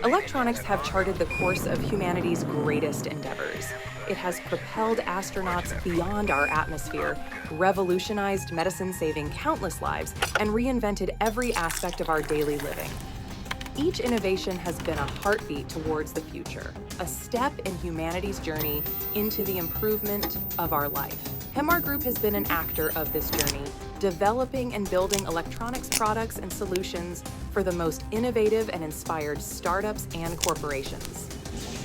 Electronics have charted the course of humanity's greatest endeavors. It has propelled astronauts beyond our atmosphere, revolutionized medicine, saving countless lives, and reinvented every aspect of our daily living. Each innovation has been a heartbeat towards the future, a step in humanity's journey into the improvement of our life. Hemargroup has been an actor of this journey, developing and building electronics products and solutions for the most innovative and inspired startups and corporations.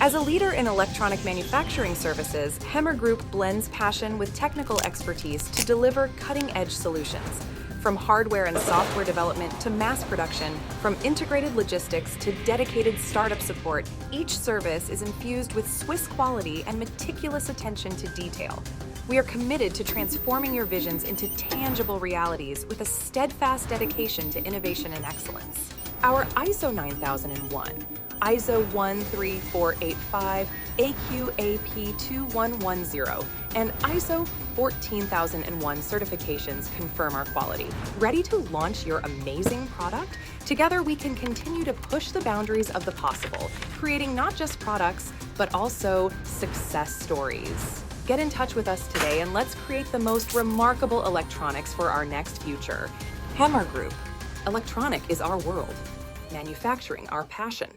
As a leader in electronic manufacturing services, Hemargroup blends passion with technical expertise to deliver cutting-edge solutions. From hardware and software development to mass production, from integrated logistics to dedicated startup support, each service is infused with Swiss quality and meticulous attention to detail. We are committed to transforming your visions into tangible realities with a steadfast dedication to innovation and excellence. Our ISO 9001, ISO 13485, AQAP 2110, and ISO 14001 certifications confirm our quality. Ready to launch your amazing product? Together, we can continue to push the boundaries of the possible, creating not just products, but also success stories. Get in touch with us today and let's create the most remarkable electronics for our next future. Hemargroup. Electronic is our world. Manufacturing our passion.